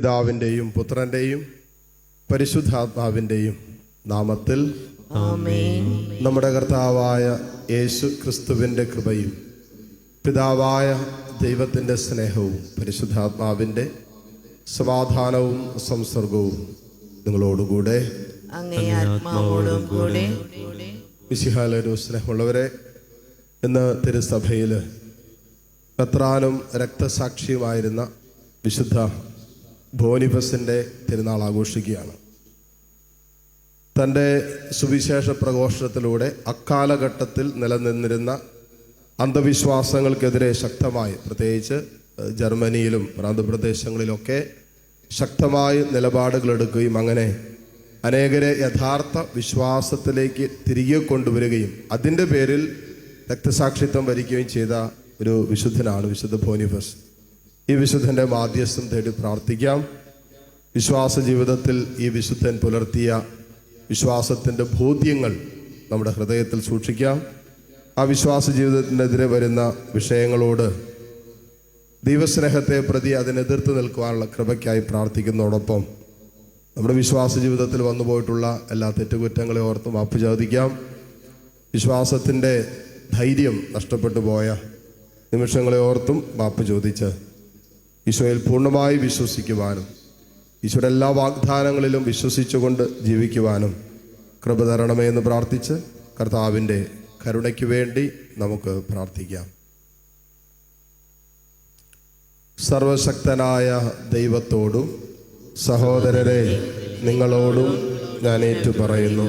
പിതാവിൻ്റെയും പുത്രൻ്റെയും പരിശുദ്ധാത്മാവിൻ്റെയും നാമത്തിൽ ആമേൻ. നമ്മുടെ കർത്താവായ യേശു ക്രിസ്തുവിൻ്റെ കൃപയും പിതാവായ ദൈവത്തിൻ്റെ സ്നേഹവും പരിശുദ്ധാത്മാവിൻ്റെ സമാധാനവും സംസർഗവും നിങ്ങളോടുകൂടെ അങ്ങേ ആത്മാവോടും കൂടെ. മിശിഹായിലൊരു സ്നേഹമുള്ളവരെ, ഇന്ന് തിരുസഭയിൽ മെത്രാനും രക്തസാക്ഷിയുമായിരുന്ന വിശുദ്ധ ബോനിഫസിൻ്റെ തിരുനാൾ ആഘോഷിക്കുകയാണ്. തൻ്റെ സുവിശേഷ പ്രഘോഷണത്തിലൂടെ അക്കാലഘട്ടത്തിൽ നിലനിന്നിരുന്ന അന്ധവിശ്വാസങ്ങൾക്കെതിരെ ശക്തമായി, പ്രത്യേകിച്ച് ജർമ്മനിയിലും പ്രാന്തപ്രദേശങ്ങളിലൊക്കെ ശക്തമായി നിലപാടുകളെടുക്കുകയും അങ്ങനെ അനേകരെ യഥാർത്ഥ വിശ്വാസത്തിലേക്ക് തിരികെ കൊണ്ടുവരികയും അതിൻ്റെ പേരിൽ രക്തസാക്ഷിത്വം വരിക്കുകയും ചെയ്ത ഒരു വിശുദ്ധനാണ് വിശുദ്ധ ബോനിഫസ്. ഈ വിശുദ്ധൻ്റെ മാധ്യസ്ഥം തേടി പ്രാർത്ഥിക്കാം. വിശ്വാസ ജീവിതത്തിൽ ഈ വിശുദ്ധൻ പുലർത്തിയ വിശ്വാസത്തിൻ്റെ ബോധ്യങ്ങൾ നമ്മുടെ ഹൃദയത്തിൽ സൂക്ഷിക്കാം. ആ വിശ്വാസ ജീവിതത്തിനെതിരെ വരുന്ന വിഷയങ്ങളോട് ദൈവസ്നേഹത്തെ പ്രതി അതിനെതിർത്ത് നിൽക്കുവാനുള്ള കൃപയ്ക്കായി പ്രാർത്ഥിക്കുന്നതോടൊപ്പം നമ്മുടെ വിശ്വാസ ജീവിതത്തിൽ വന്നുപോയിട്ടുള്ള എല്ലാ തെറ്റുകുറ്റങ്ങളെ ഓർത്ത് മാപ്പ് ചോദിക്കാം. വിശ്വാസത്തിൻ്റെ ധൈര്യം നഷ്ടപ്പെട്ടു പോയ നിമിഷങ്ങളെ ഓർത്തും മാപ്പ് ചോദിച്ച് ഈശോയിൽ പൂർണ്ണമായി വിശ്വസിക്കുവാനും ഈശോയുടെ എല്ലാ വാഗ്ദാനങ്ങളിലും വിശ്വസിച്ചുകൊണ്ട് ജീവിക്കുവാനും കൃപ തരണമേ എന്ന് പ്രാർത്ഥിച്ച് കർത്താവിൻ്റെ കരുണയ്ക്ക് വേണ്ടി നമുക്ക് പ്രാർത്ഥിക്കാം. സർവശക്തനായ ദൈവത്തോടും സഹോദരരെ നിങ്ങളോടും ഞാൻ ഏറ്റുപറയുന്നു.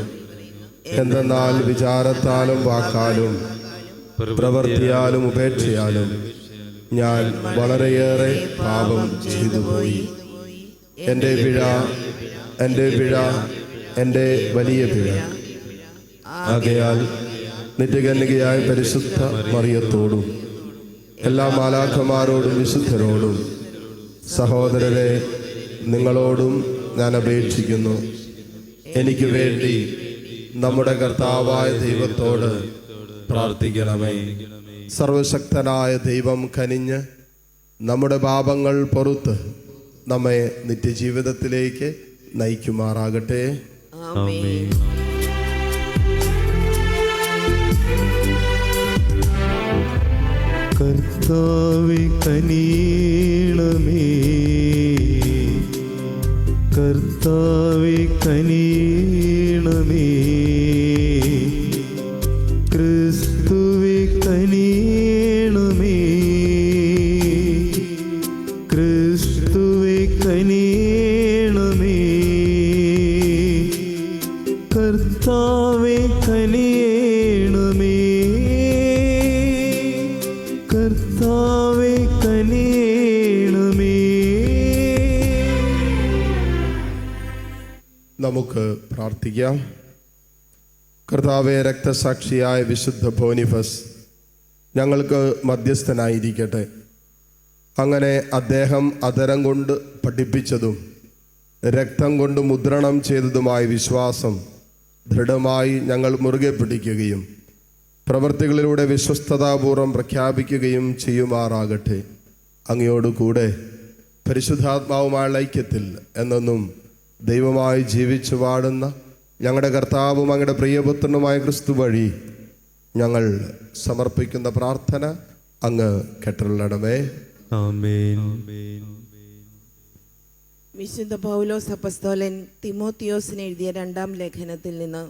എന്തെന്നാൽ വിചാരത്താലും വാക്കാലും പ്രവൃത്തിയാലും ഉപേക്ഷയാലും ഞാൻ വളരെയേറെ പാപം ചെയ്തുപോയി. എൻ്റെ പിഴ എൻ്റെ വലിയ പിഴ. ആകയാൽ നിത്യകന്യകയായ പരിശുദ്ധ മറിയത്തോടും എല്ലാ മാലാഖമാരോടും വിശുദ്ധരോടും സഹോദരരെ നിങ്ങളോടും ഞാൻ അപേക്ഷിക്കുന്നു, എനിക്ക് വേണ്ടി നമ്മുടെ കർത്താവായ ദൈവത്തോട് പ്രാർത്ഥിക്കണമേ. സർവശക്തനായ ദൈവം കനിഞ്ഞ് നമ്മുടെ പാപങ്ങൾ പൊറുത്ത് നമ്മെ നിത്യജീവിതത്തിലേക്ക് നയിക്കുമാറാകട്ടെ. ആമേൻ. കർത്താവേ കനിയണമേ, കർത്താവേ കനിയണമേ, ക്രിസ്തുവേ കനിയണമേ, ക്രിസ്തുവേ കനിയണമേ, കർത്താവേ കനിയണമേ, കർത്താവേ കനിയണമേ. നമുക്ക് പ്രാർത്ഥിക്കാം. കർത്താവേ, രക്തസാക്ഷിയായ വിശുദ്ധ ബോനിഫസ് ഞങ്ങൾക്ക് മധ്യസ്ഥനായിരിക്കട്ടെ. അങ്ങനെ അദ്ദേഹം അധരം കൊണ്ട് പഠിപ്പിച്ചതും രക്തം കൊണ്ട് മുദ്രണം ചെയ്തതുമായ വിശ്വാസം ദൃഢമായി ഞങ്ങൾ മുറുകെ പിടിക്കുകയും പ്രവൃത്തികളിലൂടെ വിശ്വസ്തതാപൂർവം പ്രഖ്യാപിക്കുകയും ചെയ്യുമാറാകട്ടെ. അങ്ങയോടുകൂടെ പരിശുദ്ധാത്മാവുമായുള്ള ഐക്യത്തിൽ എന്നെന്നും ദൈവമായി ജീവിച്ചു വാടുന്ന ഞങ്ങളുടെ കർത്താവും അങ്ങയുടെ പ്രിയപുത്രനുമായ ക്രിസ്തു വഴി ഞങ്ങൾ സമർപ്പിക്കുന്ന പ്രാർത്ഥന അങ്ങ് കേട്ടരുളണമേ. ആമേൻ. വിശുദ്ധ പൗലോസ് അപ്പസ്തോലൻ തിമോത്തിയോസിന് എഴുതിയ 2-ാം ലേഖനത്തിൽ നിന്ന്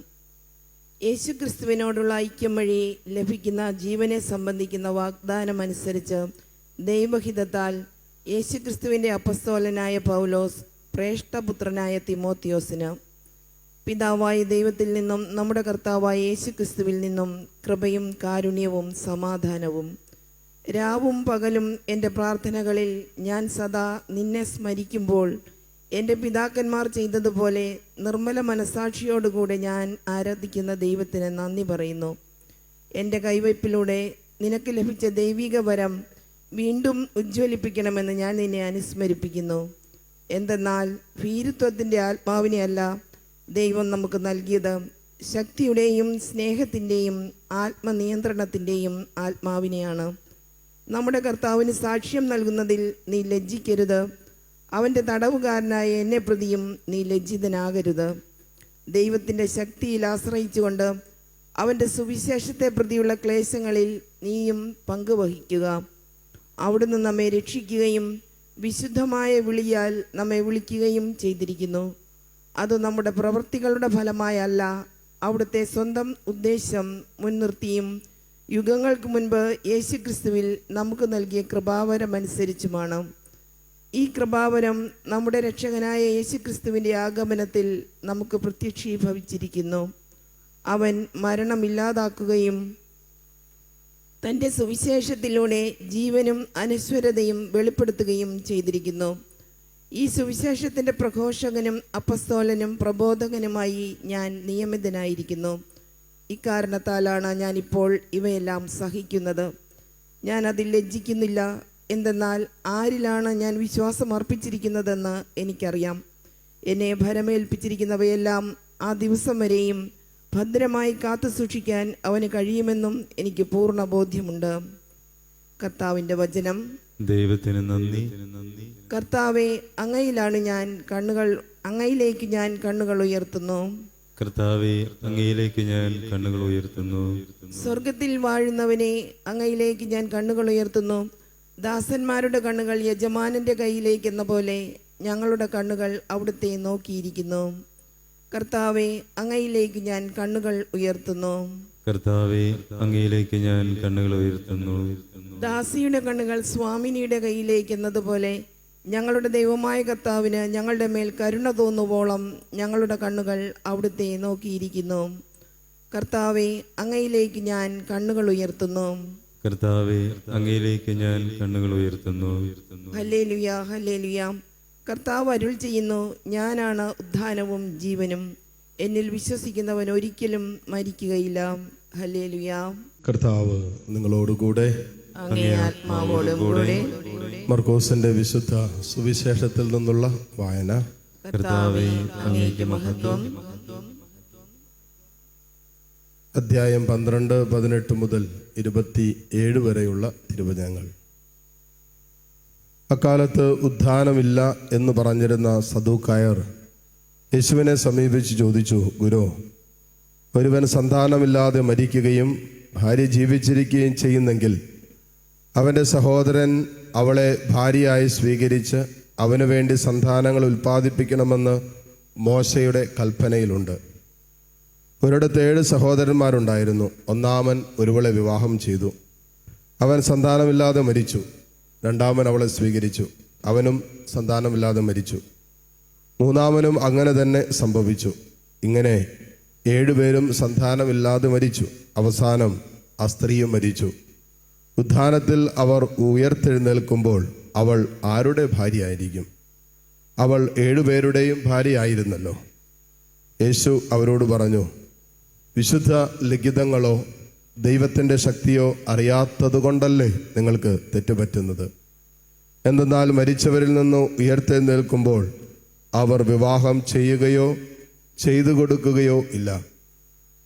യേശുക്രിസ്തുവിനോടുള്ള ഐക്യം വഴി ലഭിക്കുന്ന ജീവനെ സംബന്ധിക്കുന്ന വാഗ്ദാനമനുസരിച്ച് ദൈവഹിതത്താൽ യേശുക്രിസ്തുവിൻ്റെ അപ്പസ്തോലനായ പൗലോസ് ശ്രേഷ്ഠപുത്രനായ തിമോത്തിയോസിന് പിതാവായ ദൈവത്തിൽ നിന്നും നമ്മുടെ കർത്താവായ യേശുക്രിസ്തുവിൽ നിന്നും കൃപയും കാരുണ്യവും സമാധാനവും. രാവും പകലും എൻ്റെ പ്രാർത്ഥനകളിൽ ഞാൻ സദാ നിന്നെ സ്മരിക്കുമ്പോൾ എൻ്റെ പിതാക്കന്മാർ ചെയ്തതുപോലെ നിർമ്മല മനസാക്ഷിയോടുകൂടെ ഞാൻ ആരാധിക്കുന്ന ദൈവത്തിന് നന്ദി പറയുന്നു. എൻ്റെ കൈവയ്പിലൂടെ നിനക്ക് ലഭിച്ച ദൈവിക വരം വീണ്ടും ഉജ്ജ്വലിപ്പിക്കണമെന്ന് ഞാൻ നിന്നെ അനുസ്മരിപ്പിക്കുന്നു. എന്തെന്നാൽ ഭീരുത്വത്തിൻ്റെ ആത്മാവിനെയല്ല ദൈവം നമുക്ക് നൽകിയത്, ശക്തിയുടെയും സ്നേഹത്തിൻ്റെയും ആത്മനിയന്ത്രണത്തിൻ്റെയും ആത്മാവിനെയാണ്. നമ്മുടെ കർത്താവിന് സാക്ഷ്യം നൽകുന്നതിൽ നീ ലജ്ജിക്കരുത്. അവൻ്റെ തടവുകാരനായ എന്നെ പ്രതിയും നീ ലജ്ജിതനാകരുത്. ദൈവത്തിൻ്റെ ശക്തിയിൽ ആശ്രയിച്ചുകൊണ്ട് അവൻ്റെ സുവിശേഷത്തെ പ്രതിയുള്ള ക്ലേശങ്ങളിൽ നീയും പങ്കുവഹിക്കുക. അവിടുന്ന് നമ്മെ രക്ഷിക്കുകയും വിശുദ്ധമായ വിളിയാൽ നമ്മെ വിളിക്കുകയും ചെയ്തിരിക്കുന്നു. അത് നമ്മുടെ പ്രവൃത്തികളുടെ ഫലമായല്ല, അവിടുത്തെ സ്വന്തം ഉദ്ദേശം മുൻനിർത്തിയും യുഗങ്ങൾക്ക് മുൻപ് യേശുക്രിസ്തുവിൽ നമുക്ക് നൽകിയ കൃപാവരമനുസരിച്ചുമാണ്. ഈ കൃപാവരം നമ്മുടെ രക്ഷകനായ യേശുക്രിസ്തുവിൻ്റെ ആഗമനത്തിൽ നമുക്ക് പ്രത്യക്ഷീഭവിച്ചിരിക്കുന്നു. അവൻ മരണമില്ലാതാക്കുകയും തൻ്റെ സുവിശേഷത്തിലൂടെ ജീവനും അനശ്വരതയും വെളിപ്പെടുത്തുകയും ചെയ്തിരിക്കുന്നു. ഈ സുവിശേഷത്തിൻ്റെ പ്രഘോഷകനും അപ്പസ്തോലനും പ്രബോധകനുമായി ഞാൻ നിയമിതനായിരിക്കുന്നു. ഇക്കാരണത്താലാണ് ഞാനിപ്പോൾ ഇവയെല്ലാം സഹിക്കുന്നത്. ഞാൻ അതിൽ ലജ്ജിക്കുന്നില്ല. എന്തെന്നാൽ ആരിലാണ് ഞാൻ വിശ്വാസം അർപ്പിച്ചിരിക്കുന്നതെന്ന് എനിക്കറിയാം. എന്നെ ഭരമേൽപ്പിച്ചിരിക്കുന്നവയെല്ലാം ആ ദിവസം വരെയും ഭദ്രമായി കാത്തു സൂക്ഷിക്കാൻ അവന് കഴിയുമെന്നും എനിക്ക് പൂർണ്ണ ബോധ്യമുണ്ട്. കർത്താവിൻ്റെ വചനം. ദൈവത്തിന് നന്ദി. കർത്താവെ, അങ്ങയിലേക്ക് ഞാൻ കണ്ണുകൾ ഉയർത്തുന്നു. കർത്താവെ, അങ്ങയിലേക്ക് ഞാൻ കണ്ണുകൾ ഉയർത്തുന്നു. സ്വർഗത്തിൽ വാഴുന്നവനെ, അങ്ങയിലേക്ക് ഞാൻ കണ്ണുകൾ ഉയർത്തുന്നു. ദാസന്മാരുടെ കണ്ണുകൾ യജമാനന്റെ കയ്യിലേക്ക് എന്ന പോലെ ഞങ്ങളുടെ കണ്ണുകൾ അവിടുത്തെ നോക്കിയിരിക്കുന്നു. കർത്താവെ, അങ്ങയിലേക്ക് ഞാൻ കണ്ണുകൾ ഉയർത്തുന്നു. കർത്താവെ, അങ്ങയിലേക്ക് ഞാൻ കണ്ണുകൾ ഉയർത്തുന്നു. ദാസിയുടെ കണ്ണുകൾ സ്വാമിനിയുടെ കയ്യിലേക്ക് എന്നതുപോലെ ഞങ്ങളുടെ ദൈവമായ കർത്താവിന് ഞങ്ങളുടെ മേൽ കരുണ തോന്നുവോളം ഞങ്ങളുടെ കണ്ണുകൾ അവിടുത്തെ നോക്കിയിരിക്കുന്നു. കർത്താവെ, അങ്ങയിലേക്ക് ഞാൻ കണ്ണുകൾ ഉയർത്തുന്നു. കർത്താവെ, അങ്ങയിലേക്ക് ഞാൻ കണ്ണുകൾ ഉയർത്തുന്നു. Hallelujah, hallelujah. കർത്താവ് അരുൾ ചെയ്യുന്നു, ഞാനാണ് ഉദ്ധാനവും ജീവനും. എന്നിൽ വിശ്വസിക്കുന്നവൻ ഒരിക്കലും മരിക്കുകയില്ല. ഹല്ലേലൂയ. കർത്താവ് നിങ്ങളോടുകൂടെ. അങ്ങേ ആത്മാവോടും കൂടെ. മർക്കോസിന്റെ വിശുദ്ധ സുവിശേഷത്തിൽ നിന്നുള്ള വായന. കർത്താവേ, അങ്ങേക്ക് മഹത്വം. അധ്യായം 12, 18 മുതൽ 27 വരെയുള്ള തിരുവചനങ്ങൾ. അക്കാലത്ത് ഉദ്ധാനമില്ല എന്ന് പറഞ്ഞിരുന്ന സദൂക്കായർ യേശുവിനെ സമീപിച്ച് ചോദിച്ചു, ഗുരു, ഒരുവൻ സന്താനമില്ലാതെ മരിക്കുകയും ഭാര്യ ജീവിച്ചിരിക്കുകയും ചെയ്യുന്നെങ്കിൽ അവൻ്റെ സഹോദരൻ അവളെ ഭാര്യയായി സ്വീകരിച്ച് അവനു വേണ്ടി സന്താനങ്ങൾ ഉൽപ്പാദിപ്പിക്കണമെന്ന് മോശയുടെ കൽപ്പനയിലുണ്ട്. ഒരിടത്ത് 7 സഹോദരന്മാരുണ്ടായിരുന്നു. ഒന്നാമൻ ഒരുവളെ വിവാഹം ചെയ്തു. അവൻ സന്താനമില്ലാതെ മരിച്ചു. രണ്ടാമൻ അവളെ സ്വീകരിച്ചു. അവനും സന്താനമില്ലാതെ മരിച്ചു. മൂന്നാമനും അങ്ങനെ തന്നെ സംഭവിച്ചു. ഇങ്ങനെ 7 പേരും സന്താനമില്ലാതെ മരിച്ചു. അവസാനം ആ സ്ത്രീയും മരിച്ചു. ഉദ്ധാനത്തിൽ അവർ ഉയർത്തെഴുന്നേൽക്കുമ്പോൾ അവൾ ആരുടെ ഭാര്യയായിരിക്കും? അവൾ 7 പേരുടെയും ഭാര്യയായിരുന്നല്ലോ. യേശു അവരോട് പറഞ്ഞു, വിശുദ്ധ ലിഖിതങ്ങളോ ദൈവത്തിൻ്റെ ശക്തിയോ അറിയാത്തതുകൊണ്ടല്ലേ നിങ്ങൾക്ക് തെറ്റുപറ്റുന്നത്? എന്തെന്നാൽ മരിച്ചവരിൽ നിന്ന് ഉയർത്തെഴുന്നേൽക്കുമ്പോൾ അവർ വിവാഹം ചെയ്യുകയോ ചെയ്തു കൊടുക്കുകയോ ഇല്ല.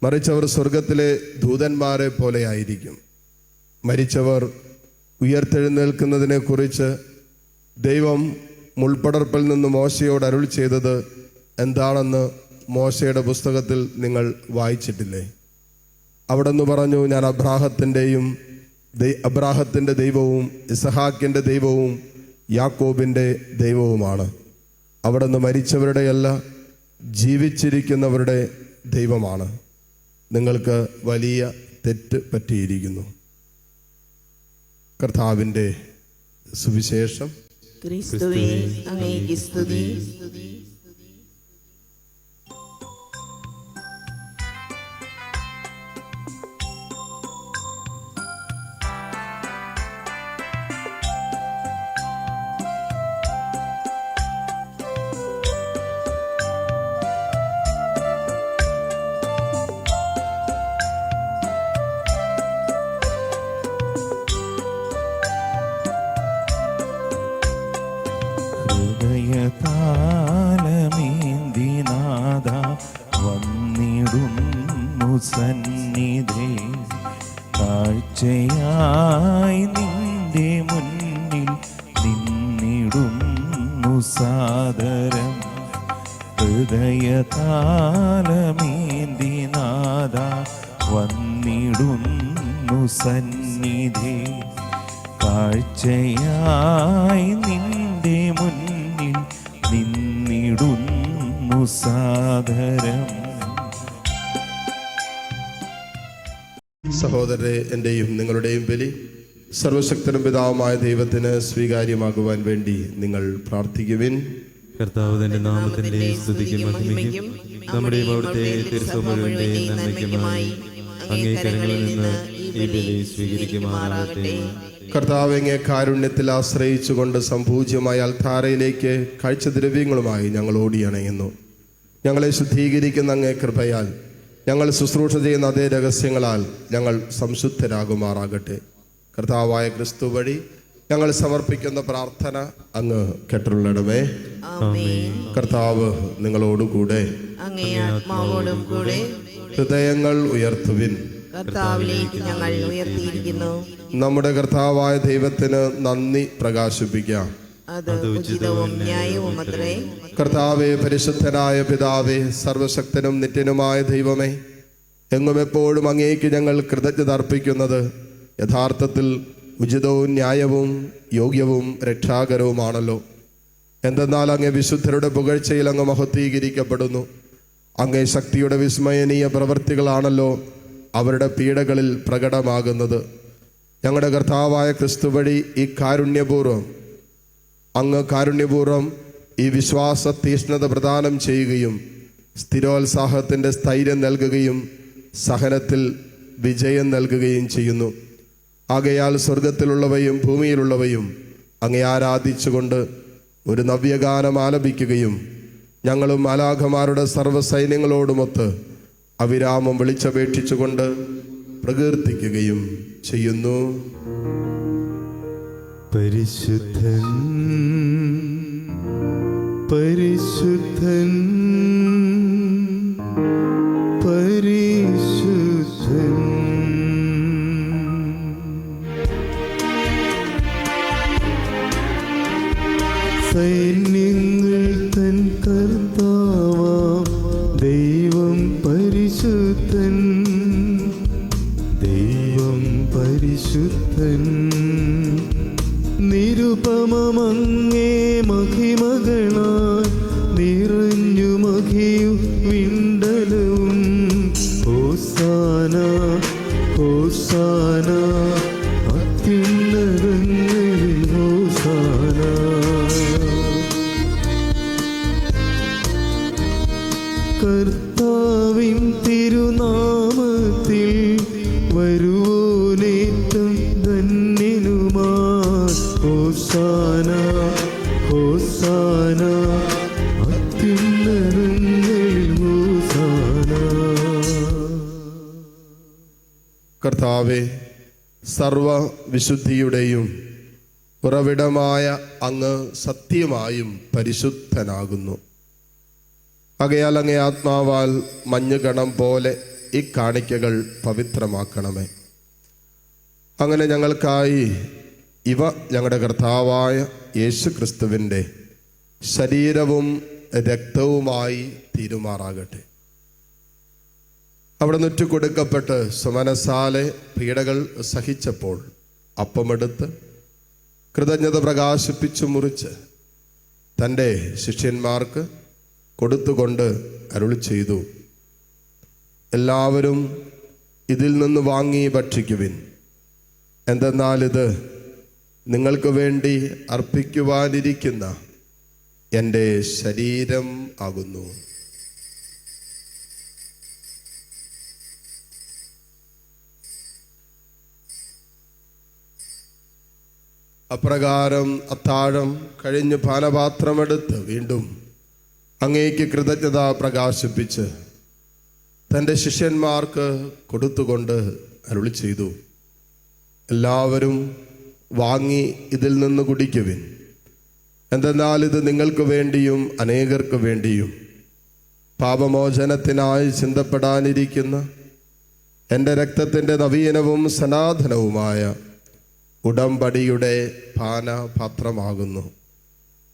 മറിച്ച് അവർ സ്വർഗത്തിലെ ദൂതന്മാരെ പോലെയായിരിക്കും. മരിച്ചവർ ഉയർത്തെഴുന്നേൽക്കുന്നതിനെക്കുറിച്ച് ദൈവം മുൾപ്പടർപ്പിൽ നിന്ന് മോശയോട് അരുൾ ചെയ്തത് എന്താണെന്ന് മോശയുടെ പുസ്തകത്തിൽ നിങ്ങൾ വായിച്ചിട്ടില്ലേ? അവിടെന്ന് പറഞ്ഞു, ഞാൻ അബ്രാഹത്തിൻ്റെ ദൈവവും ഇസഹാക്കിൻ്റെ ദൈവവും യാക്കോബിൻ്റെ ദൈവവുമാണ്. അവിടുന്ന് മരിച്ചവരുടെയല്ല, ജീവിച്ചിരിക്കുന്നവരുടെ ദൈവമാണ്. നിങ്ങൾക്ക് വലിയ തെറ്റ് പറ്റിയിരിക്കുന്നു. കർത്താവിൻ്റെ സുവിശേഷം. ക്രിസ്തുവേ, അങ്ങേക്ക് സ്തുതി. ഹൃദയതാലമേന്തിനാഥ വന്നിടുന്നു സന്നിധേ, കാഴ്ചയായി നിന്റെ മുന്നിൽ നിന്നിടുന്നു സാദരം ഹൃദയതാലമേന്തി നാദ വന്നിടുന്നു സന്നിധി കാഴ്ചയായി നിന്റെ മുന്നിൽ നിന്നിടുന്നു സാദരം. സഹോദരരെ, എൻ്റെയും നിങ്ങളുടെയും ബലി സർവശക്തനും പിതാവുമായ ദൈവത്തിന് സ്വീകാര്യമാകുവാൻ വേണ്ടി നിങ്ങൾ പ്രാർത്ഥിക്കുവിൻ. കർത്താവ് തന്റെ നാമത്തിന്റെ സ്തുതിക്കും മഹിമയ്ക്കും നമ്മുടെ അവിടുത്തെ തിരുസഭയുടെ നന്മയ്ക്കുമായി അങ്ങേ കരങ്ങളിൽ നിന്ന് ഈ ബലി സ്വീകരിക്കുമാറാകട്ടെ. കർത്താവ് അങ്ങേ കാരുണ്യത്തിൽ ആശ്രയിച്ചുകൊണ്ട് സംപൂജ്യമായ അൽത്താരയിലേക്ക് കാഴ്ചദ്രവ്യങ്ങളുമായി ഞങ്ങൾ ഓടിയണയുന്നു. ഞങ്ങളെ ശുദ്ധീകരിക്കുന്ന അങ്ങേ കൃപയാൽ ഞങ്ങൾ ശുശ്രൂഷ ചെയ്യുന്ന അതേ രഹസ്യങ്ങളാൽ ഞങ്ങൾ സംശുദ്ധരാകുമാറാകട്ടെ. കർത്താവായ ക്രിസ്തു വഴി ഞങ്ങൾ സമർപ്പിക്കുന്ന പ്രാർത്ഥന അങ്ങ് കേട്ടുള്ളണമേ. കർത്താവ് നിങ്ങളോടുകൂടെ, അങ്ങേ ആത്മാവോടും കൂടെ. ഹൃദയങ്ങൾ ഉയർത്തുവിൻ. കർത്താവിലേക്ക് ഞങ്ങൾ ഉയർത്തിയിരിക്കുന്നു. നമ്മുടെ കർത്താവായ ദൈവത്തിന് നന്ദി പ്രകാശിപ്പിക്കാം. അത് ഉചിതവും ന്യായവും അത്രേ. കർത്താവേ, പരിശുദ്ധനായ പിതാവേ, സർവശക്തനും നിത്യനുമായ ദൈവമേ, എങ്ങും എപ്പോഴും അങ്ങേക്ക് ഞങ്ങൾ കൃതജ്ഞത അർപ്പിക്കുന്നത് യഥാർത്ഥത്തിൽ ഉചിതവും ന്യായവും യോഗ്യവും രക്ഷാകരവുമാണല്ലോ. എന്തെന്നാൽ അങ്ങേ വിശുദ്ധരുടെ പുകഴ്ചയിൽ അങ്ങ് മഹത്വീകരിക്കപ്പെടുന്നു. അങ്ങേ ശക്തിയുടെ വിസ്മയനീയ പ്രവൃത്തികളാണല്ലോ അവരുടെ പീഡകളിൽ പ്രകടമാകുന്നത്. ഞങ്ങളുടെ കർത്താവായ ക്രിസ്തു വഴി അങ്ങ് കാരുണ്യപൂർവ്വം ഈ വിശ്വാസ തീഷ്ണത പ്രദാനം ചെയ്യുകയും സ്ഥിരോത്സാഹത്തിൻ്റെ സ്ഥൈര്യം നൽകുകയും സഹനത്തിൽ വിജയം നൽകുകയും ചെയ്യുന്നു. ആകയാൽ സ്വർഗത്തിലുള്ളവയും ഭൂമിയിലുള്ളവയും അങ്ങേ ആരാധിച്ചുകൊണ്ട് ഒരു നവ്യഗാനം ആലപിക്കുകയും ഞങ്ങളും മാലാഖമാരുടെ സർവ്വസൈന്യങ്ങളോടുമൊത്ത് അവിരാമം വിളിച്ചപേക്ഷിച്ചുകൊണ്ട് പ്രകീർത്തിക്കുകയും ചെയ്യുന്നു. പരിശുദ്ധൻ പരിശുദ്ധൻ പരിശുദ്ധൻ. സൈന്യങ്ങൾ തൻ കർത്താവാം ദൈവം പരിശുദ്ധൻ, ദൈവം പരിശുദ്ധൻ. നിരുപമമങ്ങേ മഹിമകളാൽ നിറഞ്ഞു മഹിയും വിണ്ടലവും. ഹോസാന ഹോസാന അത്യുന്നതങ്ങളിൽ ഹോസാന. കർത്താവിൻ തിരുനാമത്തിൽ വരുവോനേറ്റം ധന്യനുമാ. ഹോസാന ഹോസാന അത്യുന്നതങ്ങളിൽ ഹോസാന. കർത്താവേ, സർവ വിശുദ്ധിയുടെയും ഉറവിടമായ അങ്ങ് സത്യമായും പരിശുദ്ധനാകുന്നു. ആകയാൽ അങ്ങേ ആത്മാവാൽ മഞ്ഞുകണം പോലെ ഈ കാണിക്കകൾ പവിത്രമാക്കണമേ. അങ്ങനെ ഞങ്ങൾക്കായി ഇവ ഞങ്ങളുടെ കർത്താവായ യേശു ക്രിസ്തുവിൻ്റെ ശരീരവും രക്തവുമായി തീരുമാറാകട്ടെ. അവിടെ നുറ്റുകൊടുക്കപ്പെട്ട് സുമനസാലെ പീഡകൾ സഹിച്ചപ്പോൾ അപ്പമെടുത്ത് കൃതജ്ഞത പ്രകാശിപ്പിച്ചു മുറിച്ച് തൻ്റെ ശിഷ്യന്മാർക്ക് കൊടുത്തുകൊണ്ട് അരുളി ചെയ്തു, എല്ലാവരും ഇതിൽ നിന്ന് വാങ്ങി ഭക്ഷിക്കുവിൻ. എന്തെന്നാൽ ഇത് നിങ്ങൾക്ക് വേണ്ടി അർപ്പിക്കുവാനിരിക്കുന്ന എൻ്റെ ശരീരം ആകുന്നു. അപ്രകാരം അത്താഴം കഴിഞ്ഞ് പാനപാത്രമെടുത്ത് വീണ്ടും അങ്ങേക്ക് കൃതജ്ഞത പ്രകാശിപ്പിച്ച് തൻ്റെ ശിഷ്യന്മാർക്ക് കൊടുത്തുകൊണ്ട് അരുളി ചെയ്തു, എല്ലാവരും വാങ്ങി ഇതിൽ നിന്ന് കുടിക്കുവിൻ. എന്തെന്നാൽ ഇത് നിങ്ങൾക്ക് വേണ്ടിയും അനേകർക്ക് വേണ്ടിയും പാപമോചനത്തിനായി ചിന്തപ്പെടാനിരിക്കുന്ന എൻ്റെ രക്തത്തിൻ്റെ നവീനവും സനാതനവുമായ ഉടമ്പടിയുടെ പാനപാത്രമാകുന്നു.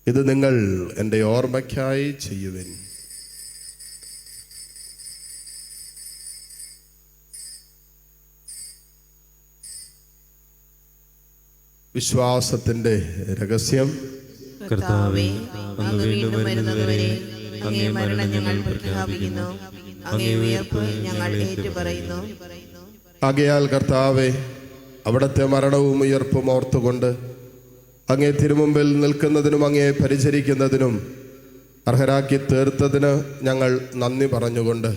ഇത് നിങ്ങൾ എൻ്റെ ഓർമ്മയ്ക്കായി ചെയ്യുവിൻ. വിശ്വാസത്തിൻ്റെ രഹസ്യം. കർത്താവേ, അങ്ങ് വീണ്ടും വരുന്നതുവരെ അങ്ങേ മരണം ഞങ്ങൾ പ്രഖ്യാപിക്കുന്നു, അങ്ങേ ഉയർപ്പ് ഞങ്ങൾ ഏറ്റുപറയുന്നു. ആകയാൽ കർത്താവേ, അവിടുത്തെ മരണവും ഉയർപ്പും ഓർത്തുകൊണ്ട് അങ്ങേ തിരുമുമ്പിൽ നിൽക്കുന്നതിനും അങ്ങേ പരിചരിക്കുന്നതിനും അർഹരാക്കി തീർത്തതിന് ഞങ്ങൾ നന്ദി പറഞ്ഞുകൊണ്ട്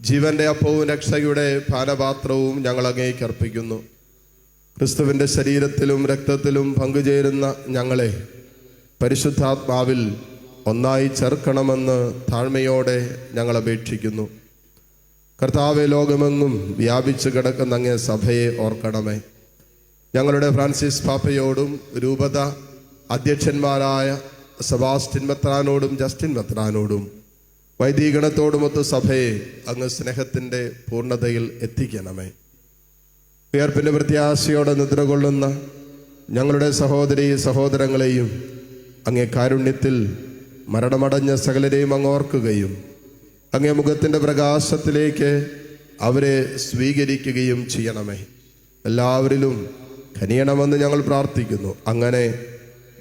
ജീവന്റെ അപ്പവും രക്ഷയുടെ പാനപാത്രവും ഞങ്ങൾ അങ്ങേക്ക് അർപ്പിക്കുന്നു. ക്രിസ്തുവിൻ്റെ ശരീരത്തിലും രക്തത്തിലും പങ്കുചേരുന്ന ഞങ്ങളെ പരിശുദ്ധാത്മാവിൽ ഒന്നായി ചേർക്കണമെന്ന് താഴ്മയോടെ ഞങ്ങൾ അപേക്ഷിക്കുന്നു. കർത്താവെ, ലോകമെങ്ങും വ്യാപിച്ചു കിടക്കുന്ന അങ്ങേ സഭയെ ഓർക്കണമേ. ഞങ്ങളുടെ ഫ്രാൻസിസ് പാപ്പയോടും രൂപത അധ്യക്ഷന്മാരായ സെബാസ്റ്റ്യൻ മെത്രാനോടും ജസ്റ്റിൻ മെത്രാനോടും വൈദികണത്തോടുമൊത്ത് സഭയെ അങ്ങ് സ്നേഹത്തിൻ്റെ പൂർണ്ണതയിൽ എത്തിക്കണമേ. ഉയർപ്പിൻ്റെ പ്രത്യാശയോടെ നിദ്ര കൊള്ളുന്ന ഞങ്ങളുടെ സഹോദരീ സഹോദരങ്ങളെയും അങ്ങേ കാരുണ്യത്തിൽ മരണമടഞ്ഞ സകലരെയും അങ്ങ് ഓർക്കുകയും അങ്ങേ മുഖത്തിൻ്റെ പ്രകാശത്തിലേക്ക് അവരെ സ്വീകരിക്കുകയും ചെയ്യണമേ. എല്ലാവരിലും കനിയണമെന്ന് ഞങ്ങൾ പ്രാർത്ഥിക്കുന്നു. അങ്ങനെ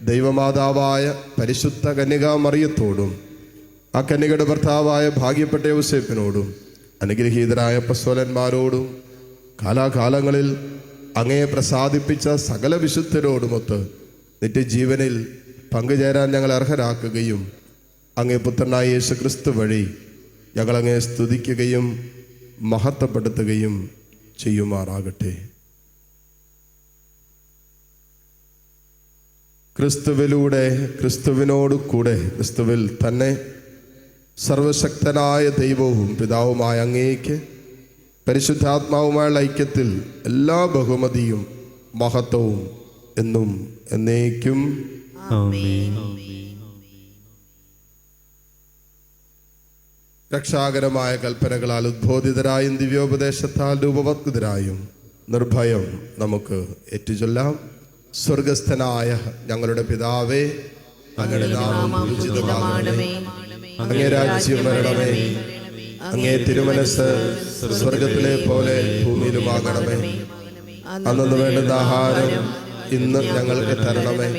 ദൈവമാതാവായ പരിശുദ്ധ കന്യകാ മറിയത്തോടും ആ കന്യകയുടെ ഭർത്താവായ ഭാഗ്യപ്പെട്ട യോസേപ്പിനോടും അനുഗ്രഹീതരായ അപ്പോസ്തലന്മാരോടും കാലാകാലങ്ങളിൽ അങ്ങയെ പ്രസാദിപ്പിച്ച സകല വിശുദ്ധരോടുമൊത്ത് നിത്യജീവനിൽ പങ്കുചേരാൻ ഞങ്ങൾ അർഹരാക്കുകയും അങ്ങേ പുത്രനായ യേശു ക്രിസ്തു വഴി ഞങ്ങളങ്ങേ സ്തുതിക്കുകയും മഹത്വപ്പെടുത്തുകയും ചെയ്യുമാറാകട്ടെ. ക്രിസ്തുവിലൂടെ, ക്രിസ്തുവിനോട് കൂടെ, ക്രിസ്തുവിൽ തന്നെ സർവശക്തനായ ദൈവവും പിതാവുമായ അങ്ങേക്ക് പരിശുദ്ധാത്മാവുമായുള്ള ഐക്യത്തിൽ എല്ലാ ബഹുമതിയും മഹത്വവും എന്നും എന്നേക്കും. രക്ഷാകരമായ കൽപ്പനകളാൽ ഉദ്ബോധിതരായും ദിവ്യോപദേശത്താൽ രൂപവത്കൃതരായും നിർഭയം നമുക്ക് ഏറ്റുചൊല്ലാം. സ്വർഗസ്ഥനായ ഞങ്ങളുടെ പിതാവേ, അങ്ങയുടെ നാമം പൂജിതമാകണമേ, അങ്ങേ രാജ്യം വരണമേ, അങ്ങേ തിരുമനസ്സ് സ്വർഗത്തിലെ പോലെ ഭൂമിയിലുമാകണമേ. അന്നു വേണ്ടുന്ന ആഹാരം ഇന്ന് ഞങ്ങൾക്ക് തരണമേ.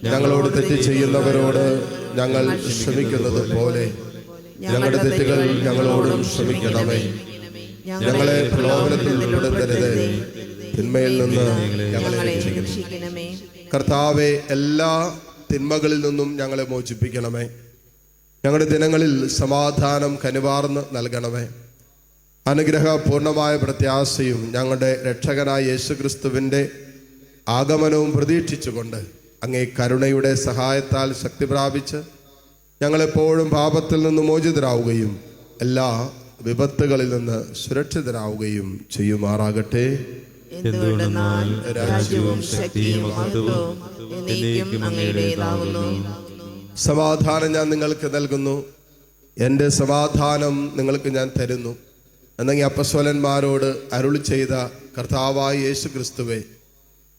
ഞങ്ങളോട് തെറ്റ് ചെയ്യുന്നവരോട് ഞങ്ങൾ ക്ഷമിക്കുന്നത് പോലെ ഞങ്ങളുടെ തെറ്റുകൾ ഞങ്ങളോടും ക്ഷമിക്കണമേ. ഞങ്ങളെ പ്രലോഭനത്തിൽ ഉൾപ്പെടുത്തരുത്, തിന്മയിൽ നിന്ന് ഞങ്ങളെ രക്ഷിക്കണമേ. കർത്താവെ, എല്ലാ തിന്മകളിൽ നിന്നും ഞങ്ങളെ മോചിപ്പിക്കണമേ. ഞങ്ങളുടെ ദിനങ്ങളിൽ സമാധാനം കനിവാർന്ന് നൽകണമേ. അനുഗ്രഹപൂർണമായ പ്രത്യാശയും ഞങ്ങളുടെ രക്ഷകനായ യേശുക്രിസ്തുവിൻ്റെ ആഗമനവും പ്രതീക്ഷിച്ചുകൊണ്ട് അങ്ങേ കരുണയുടെ സഹായത്താൽ ശക്തി പ്രാപിച്ച് ഞങ്ങളെപ്പോഴും പാപത്തിൽ നിന്ന് മോചിതരാവുകയും എല്ലാ വിപത്തുകളിൽ നിന്ന് സുരക്ഷിതരാവുകയും ചെയ്യുമാറാകട്ടെ. എന്തുകൊണ്ടെന്നാൽ രാജ്യവും ശക്തിയും മഹത്വവും എന്നേക്കും അങ്ങയുടേതാകുന്നു. സമാധാനം ഞാൻ നിങ്ങൾക്ക് നൽകുന്നു, എൻ്റെ സമാധാനം നിങ്ങൾക്ക് ഞാൻ തരുന്നു എന്നെങ്കിൽ അപ്പസ്വലന്മാരോട് അരുളി ചെയ്ത കർത്താവായ യേശു ക്രിസ്തുവേ,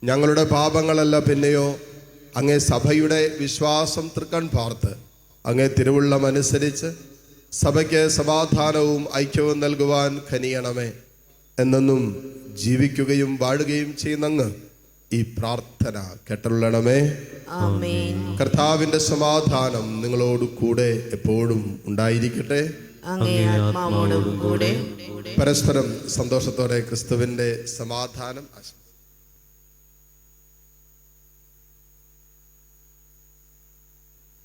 ഞങ്ങളുടെ പാപങ്ങളല്ല പിന്നെയോ അങ്ങേ സഭയുടെ വിശ്വാസം തൃക്കൺ പാർത്ത് അങ്ങേ തിരുവുള്ളമനുസരിച്ച് സഭയ്ക്ക് സമാധാനവും ഐക്യവും നൽകുവാൻ കനിയണമേ. എന്നെന്നും ജീവിക്കുകയും വാഴുകയും ചെയ്യുന്നങ്ങ് ഈ പ്രാർത്ഥന കേട്ടരുളണമേ. കർത്താവിന്റെ സമാധാനം നിങ്ങളോട് കൂടെ എപ്പോഴും ഉണ്ടായിരിക്കട്ടെ. പരസ്പരം സന്തോഷത്തോടെ ക്രിസ്തുവിന്റെ സമാധാനം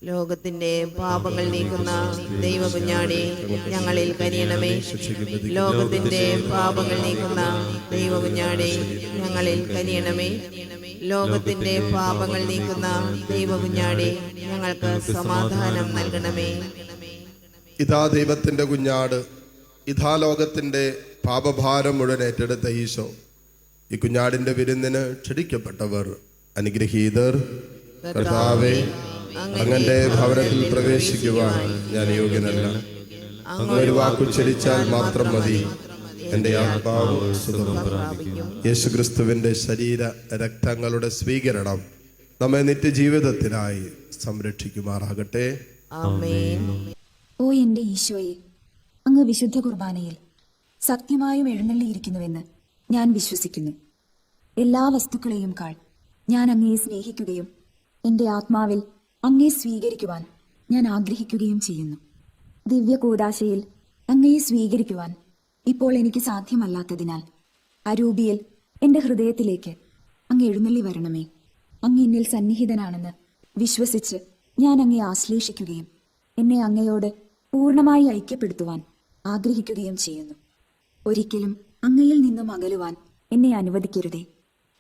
ലോകത്തിന്റെ പാപങ്ങൾ നീക്കുന്ന ദൈവകുഞ്ഞാടേ, ഞങ്ങളിൽ കനിയണമേ. ലോകത്തിന്റെ പാപങ്ങൾ നീക്കുന്ന ദൈവകുഞ്ഞാടേ, ഞങ്ങളിൽ കനിയണമേ. ലോകത്തിന്റെ പാപങ്ങൾ നീക്കുന്ന ദൈവകുഞ്ഞാടേ, ഞങ്ങൾക്ക് സമാധാനം നൽകണമേ. ഇതാ ദൈവത്തിന്റെ കുഞ്ഞാട്, ഇതാ ലോകത്തിന്റെ പാപഭാരം മുഴുവൻ ഏറ്റെടുത്ത ഈശോ. ഈ കുഞ്ഞാടിന്റെ വിരുന്നിന് ക്ഷണിക്കപ്പെട്ടവർ അനുഗ്രഹീതർ. കർത്താവേ, അങ്ങന്റെ ഭവനത്തിൽ പ്രവേശിക്കുവാൻ ഞാൻ യോഗ്യനല്ല. അങ്ങ് ഒരു വാക്കുച്ചരിച്ചാൽ മാത്രം മതി, എൻ്റെ ആത്മാവ് സുഖം പ്രാപിക്കും. യേശുക്രിസ്തുവിന്റെ ശരീര രക്തങ്ങളുടെ സ്വീകരണം നമ്മെ നിത്യജീവിതത്തിനായി സംരക്ഷിക്കുമാറാകട്ടെ. ആമേൻ. ഓ എൻ്റെ ഈശോയെ, അങ്ങ് വിശുദ്ധ കുർബാനയിൽ സത്യമായും എഴുന്നള്ളിയിരിക്കുന്നുവെന്ന് ഞാൻ വിശ്വസിക്കുന്നു. എല്ലാ വസ്തുക്കളെയും കാൾ ഞാൻ അങ്ങയെ സ്നേഹിക്കുകയും എൻ്റെ ആത്മാവിൽ അങ്ങയെ സ്വീകരിക്കുവാൻ ഞാൻ ആഗ്രഹിക്കുകയും ചെയ്യുന്നു. ദിവ്യ കൂദാശയിൽ അങ്ങയെ സ്വീകരിക്കുവാൻ ഇപ്പോൾ എനിക്ക് സാധ്യമല്ലാത്തതിനാൽ അരൂപിയിൽ എൻ്റെ ഹൃദയത്തിലേക്ക് അങ്ങ് എഴുന്നള്ളി വരണമേ. അങ്ങ് എന്നിൽ സന്നിഹിതനാണെന്ന് വിശ്വസിച്ച് ഞാൻ അങ്ങയെ ആശ്ലേഷിക്കുകയും എന്നെ അങ്ങയോട് പൂർണ്ണമായി ഐക്യപ്പെടുത്തുവാൻ ആഗ്രഹിക്കുകയും ചെയ്യുന്നു. ഒരിക്കലും അങ്ങയിൽ നിന്നും അകലുവാൻ എന്നെ അനുവദിക്കരുതേ.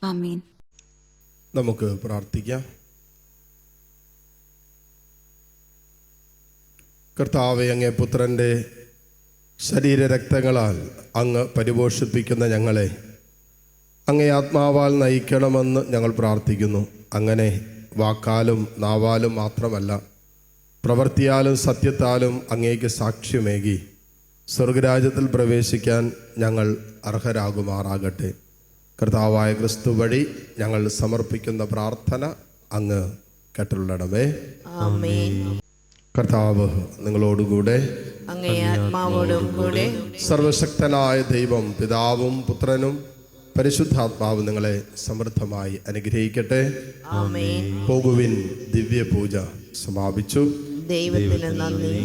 ആമേൻ. നമുക്ക് പ്രാർത്ഥിക്കാം. കർത്താവേ, അങ്ങേ പുത്രൻ്റെ ശരീരരക്തങ്ങളാൽ അങ്ങ് പരിപോഷിപ്പിക്കുന്ന ഞങ്ങളെ അങ്ങേ ആത്മാവാൽ നയിക്കണമെന്ന് ഞങ്ങൾ പ്രാർത്ഥിക്കുന്നു. അങ്ങനെ വാക്കാലും നാവാലും മാത്രമല്ല, പ്രവൃത്തിയാലും സത്യത്താലും അങ്ങേക്ക് സാക്ഷ്യമേകി സ്വർഗരാജ്യത്തിൽ പ്രവേശിക്കാൻ ഞങ്ങൾ അർഹരാകുമാറാകട്ടെ. കർത്താവായ ക്രിസ്തു വഴി ഞങ്ങൾ സമർപ്പിക്കുന്ന പ്രാർത്ഥന അങ്ങ് കേട്ടുള്ളണമേ. ആമേൻ. കർത്താവ് നിങ്ങളോടുകൂടെ, അങ്ങേ ആത്മാവോടും കൂടെ. സർവശക്തനായ ദൈവം പിതാവും പുത്രനും പരിശുദ്ധാത്മാവും നിങ്ങളെ സമൃദ്ധമായി അനുഗ്രഹിക്കട്ടെ. ആമേൻ. പോകുവിൻ, ദിവ്യ പൂജ സമാപിച്ചു. ദൈവത്തിന് നന്ദി.